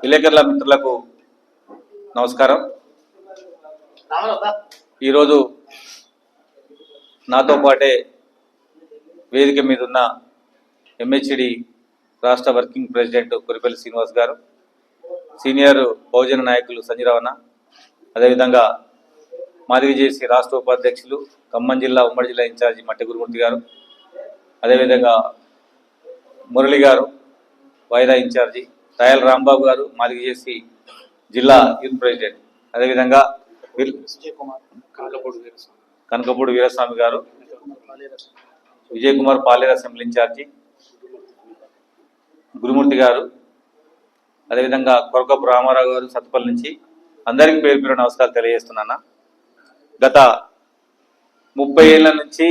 విలేకరుల మిత్రులకు నమస్కారం. ఈరోజు నాతో పాటే వేదిక మీద ఉన్న ఎంహెచ్డి రాష్ట్ర వర్కింగ్ ప్రెసిడెంట్ కురిపల్లి శ్రీనివాస్ గారు, సీనియర్ బహుజన నాయకులు సంజీరావణ, అదేవిధంగా మాదిగ జేసీ రాష్ట్ర ఉపాధ్యక్షులు ఖమ్మం జిల్లా ఉమ్మడి జిల్లా ఇన్ఛార్జి మట్టి గురుమూర్తి గారు, అదేవిధంగా మురళి గారు వైరా ఇన్ఛార్జి, రాయల్ రాంబాబు గారు మాదిగ జేసీ జిల్లా యూత్ ప్రెసిడెంట్, అదేవిధంగా కనకపూడి వీరస్వామి గారు, విజయ్ కుమార్ పాలేరు అసెంబ్లీ ఇన్ఛార్జి గురుమూర్తి గారు, అదేవిధంగా కొరకపు రామారావు గారు సత్తుపల్లి నుంచి, అందరికీ పేరు పేరు నమస్కారాలు తెలియజేస్తున్నాను. గత 30 ఏళ్ల నుంచి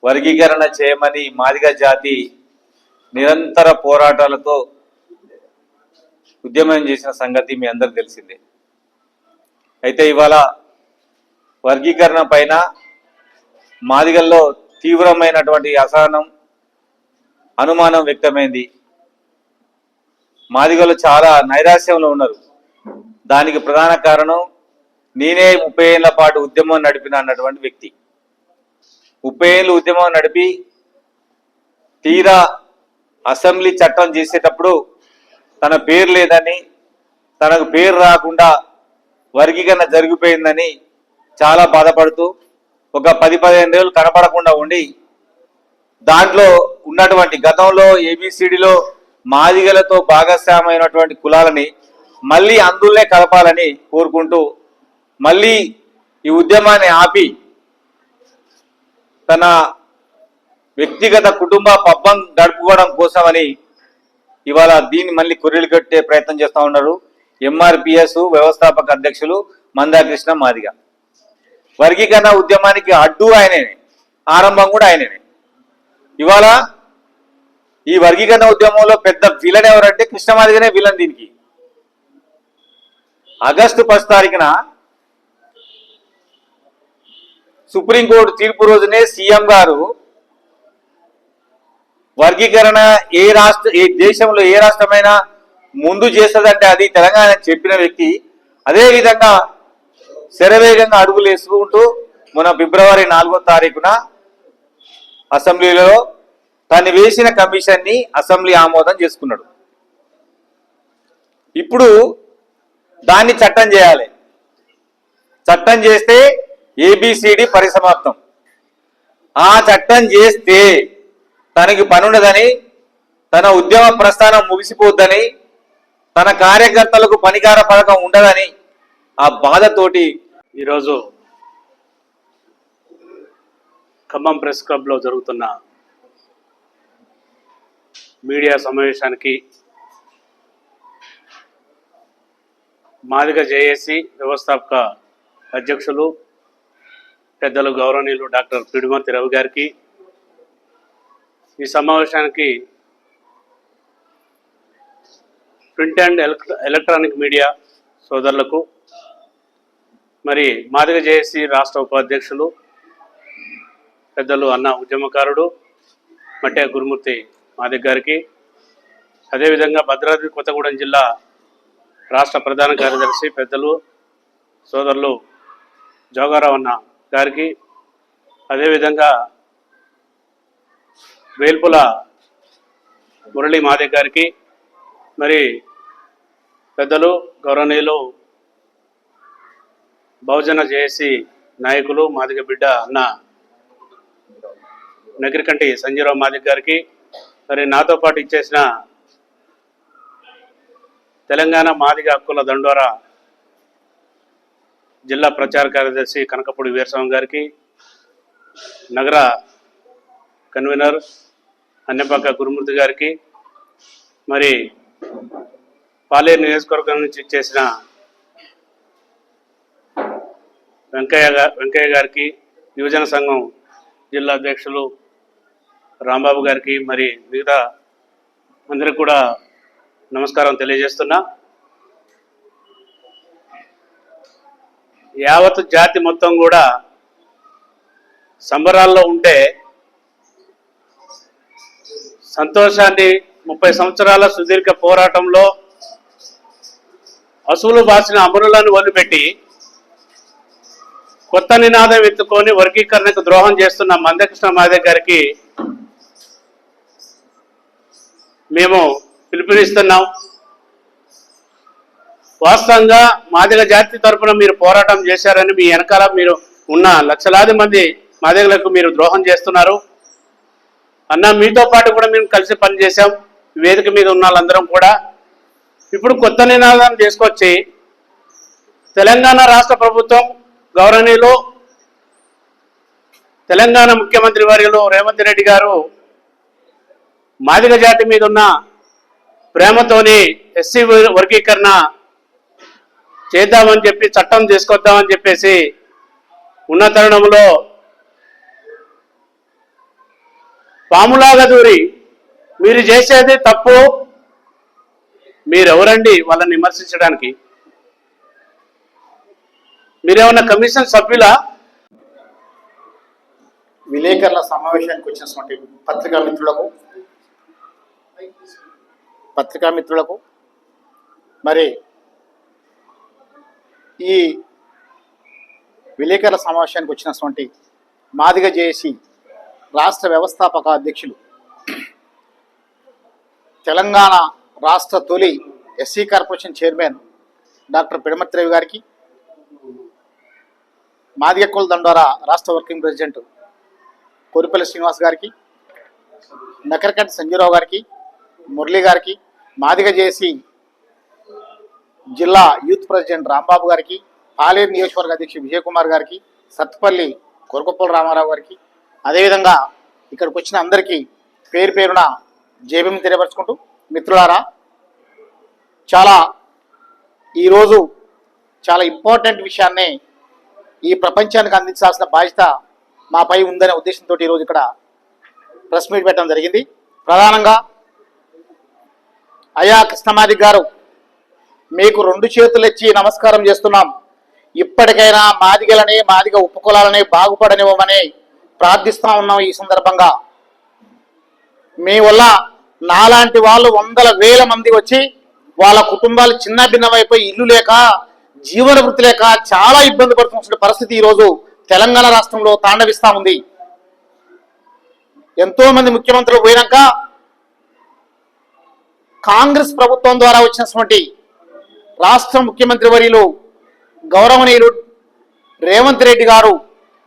వర్గీకరణ చేయమని మాదిగ జాతి నిరంతర పోరాటాలతో ఉద్యమం చేసిన సంగతి మీ అందరికి తెలిసిందే. అయితే ఇవాళ వర్గీకరణ పైన మాదిగల్లో తీవ్రమైనటువంటి అసహనం, అనుమానం వ్యక్తమైంది. మాదిగలు చాలా నైరాశ్యంలో ఉన్నారు. దానికి ప్రధాన కారణం నేనే 30 ఏళ్ల పాటు ఉద్యమం నడిపిన అన్నటువంటి వ్యక్తి. 30 ఏళ్ళు ఉద్యమం నడిపి తీరా అసెంబ్లీ చట్టం చేసేటప్పుడు తన పేరు లేదని, తనకు పేరు రాకుండా వర్గీకరణ జరిగిపోయిందని చాలా బాధపడుతూ ఒక 10-15 ఏళ్ళు కనపడకుండా ఉండి, దాంట్లో ఉన్నటువంటి గతంలో ఏబిసిడిలో మాదిగలతో భాగస్వామైనటువంటి కులాలని మళ్ళీ అందులోనే కలపాలని కోరుకుంటూ మళ్ళీ ఈ ఉద్యమాన్ని ఆపి తన వ్యక్తిగత కుటుంబ పబ్బం గడుపుకోవడం కోసమని ఇవాళ దీన్ని మళ్ళీ కొర్రీలు కట్టే ప్రయత్నం చేస్తూ ఉన్నారు ఎంఆర్పిఎస్ వ్యవస్థాపక అధ్యక్షులు మందాకృష్ణ మాదిగ. వర్గీకరణ ఉద్యమానికి అడ్డు ఆయననే, ఆరంభం కూడా ఆయననే. ఇవాళ ఈ వర్గీకరణ ఉద్యమంలో పెద్ద విలన్ ఎవరంటే కృష్ణ మాదిగనే విలన్. దీనికి ఆగస్టు 1 తారీఖున సుప్రీంకోర్టు తీర్పు రోజునే సీఎం గారు వర్గీకరణ ఏ దేశంలో ఏ రాష్ట్రమైనా ముందు చేస్తుందంటే అది తెలంగాణ చెప్పిన వ్యక్తి. అదేవిధంగా శరవేగంగా అడుగులు వేసుకుంటూ మొన్న ఫిబ్రవరి 4వ తారీఖున అసెంబ్లీలో తను వేసిన కమిషన్ని అసెంబ్లీ ఆమోదం చేసుకున్నాడు. ఇప్పుడు దాన్ని చట్టం చేయాలి. చట్టం చేస్తే ఏబిసిడి పరిసమాప్తం. ఆ చట్టం చేస్తే తనకి పనుండదని, తన ఉద్యమ ప్రస్థానం ముగిసిపోద్దని, తన కార్యకర్తలకు పనికార పథకం ఉండదని ఆ బాధతోటి ఈరోజు ఖమ్మం ప్రెస్ క్లబ్లో జరుగుతున్న మీడియా సమావేశానికి మాదిగ జేఏసీ వ్యవస్థాపక అధ్యక్షులు పెద్దలు గౌరవనీయులు డాక్టర్ పిడుమర్తి రవి గారికి, ఈ సమావేశానికి ప్రింట్ అండ్ ఎలక్ట్రానిక్ మీడియా సోదరులకు, మరి మాదిగ జేఏసీ రాష్ట్ర ఉపాధ్యక్షులు పెద్దలు అన్న ఉద్యమకారుడు మట్టే గురుమూర్తి మాదిగ గారికి, అదేవిధంగా భద్రాద్రి కొత్తగూడెం జిల్లా రాష్ట్ర ప్రధాన కార్యదర్శి పెద్దలు సోదరులు జోగారావు అన్న గారికి, అదేవిధంగా వేల్పుల మురళి మాదిగ గారికి, మరి పెద్దలు గౌరవనీయులు బహుజన జేఏసీ నాయకులు మాదిగ బిడ్డ అన్న నగిరికంటి సంజీరావు మాదిగ గారికి, మరి నాతో పాటు ఇచ్చేసిన తెలంగాణ మాదిగ హక్కుల దండోరా జిల్లా ప్రచార కార్యదర్శి కనకపూడి వీరస్వామి గారికి, నగర కన్వీనర్ అన్నెపక్క గురుమూర్తి గారికి, మరి పాలేరు నియోజకవర్గం నుంచి ఇచ్చేసిన వెంకయ్య గారికి, యువజన సంఘం జిల్లా అధ్యక్షులు రాంబాబు గారికి, మరి మిగతా అందరికి కూడా నమస్కారం తెలియజేస్తున్నా. యావత్ జాతి మొత్తం కూడా సంబరాల్లో ఉంటే సంతోషాన్ని 30 సంవత్సరాల సుదీర్ఘ పోరాటంలో అసూలు బాసిన అమరులను వదిలిపెట్టి కొత్త నినాదం ఎత్తుకొని వర్గీకరణకు ద్రోహం చేస్తున్న మందకృష్ణ మాదిగ గారికి మేము పిలుపునిస్తున్నాం. వాస్తవంగా మాదిగ జాతి తరఫున మీరు పోరాటం చేశారని మీ వెనకాల మీరు ఉన్న లక్షలాది మంది మాదిగలకు మీరు ద్రోహం చేస్తున్నారు అన్న. మీతో పాటు కూడా మేము కలిసి పనిచేసాం, వేదిక మీద ఉన్న వాళ్ళందరం కూడా. ఇప్పుడు కొత్త నినాదం తీసుకొచ్చి తెలంగాణ రాష్ట్ర ప్రభుత్వం గౌరవనీయులు తెలంగాణ ముఖ్యమంత్రి వర్యులు రేవంత్ రెడ్డి గారు మాదిగ జాతి మీద ఉన్న ప్రేమతోని ఎస్సీ వర్గీకరణ చేద్దామని చెప్పి చట్టం తీసుకొద్దామని చెప్పేసి ఉన్న తరుణంలో పాములాగా దూరి మీరు చేసేది తప్పు, మీరెవరండి వాళ్ళని విమర్శించడానికి? మీరేమన్నా కమిషన్ సభ్యులా? విలేకరుల సమావేశానికి వచ్చినటువంటి పత్రికా మిత్రులకు మరి ఈ విలేకరుల సమావేశానికి వచ్చినటువంటి మాదిగ జేఏసీ రాష్ట్ర వ్యవస్థాపక అధ్యక్షులు, తెలంగాణ రాష్ట్ర తొలి SC corporation chairman doctor Pidamarthi Ravi గారికి, మాదిగ కుల దండోరా రాష్ట్ర వర్కింగ్ ప్రెసిడెంట్ కోరిపల్లి శ్రీనివాస్ గారికి, నకరకంటి సంజీవరావు గారికి, మురళి గారికి, మాదిగ జేఏసీ జిల్లా యూత్ ప్రెసిడెంట్ రాంబాబు గారికి, పాలేరు నియోజకవర్గ అధ్యక్షుడు విజయకుమార్ గారికి, సత్తుపల్లి కొరకొప్పల రామారావు గారికి, అదేవిధంగా ఇక్కడికి వచ్చిన అందరికీ పేరు పేరున జేబీఎం తెలియపరుచుకుంటూ, మిత్రులారా, ఈరోజు చాలా ఇంపార్టెంట్ విషయాన్ని ఈ ప్రపంచానికి అందించాల్సిన బాధ్యత మాపై ఉందనే ఉద్దేశంతో ఈరోజు ఇక్కడ ప్రెస్ మీట్ పెట్టడం జరిగింది. ప్రధానంగా అయ్యా కృష్ణమాదిగ గారు, మీకు 2 చేతులు ఇచ్చి నమస్కారం చేస్తున్నాం. ఇప్పటికైనా మాదిగలని, మాదిగ ఉపకులాలని బాగుపడనివ్వమని ప్రార్థిస్తా ఉన్నాం. ఈ సందర్భంగా మీ వల్ల నాలాంటి వాళ్ళు 100,000 మంది వచ్చి వాళ్ళ కుటుంబాలు చిన్న భిన్నమైపోయి ఇల్లు లేక, జీవన వృత్తి లేక చాలా ఇబ్బంది పడుతున్న పరిస్థితి ఈరోజు తెలంగాణ రాష్ట్రంలో తాండవిస్తా ఉంది. ఎంతో మంది ముఖ్యమంత్రులు పోయినాక కాంగ్రెస్ ప్రభుత్వం ద్వారా వచ్చినటువంటి రాష్ట్ర ముఖ్యమంత్రి వర్యులు గౌరవనీయులు రేవంత్ రెడ్డి గారు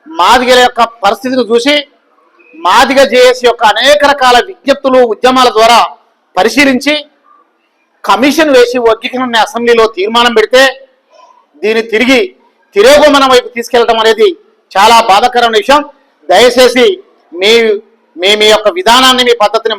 మాదిగల యొక్క పరిస్థితిని చూసి మాదిగ జేఏసీ యొక్క అనేక రకాల విజ్ఞప్తులు, ఉద్యమాల ద్వారా పరిశీలించి కమిషన్ వేసి వర్గీకరణ అసెంబ్లీలో తీర్మానం పెడితే దీన్ని తిరోగమన వైపు తీసుకెళ్లడం అనేది చాలా బాధాకరమైన విషయం. దయచేసి మీ యొక్క విధానాన్ని, మీ పద్ధతిని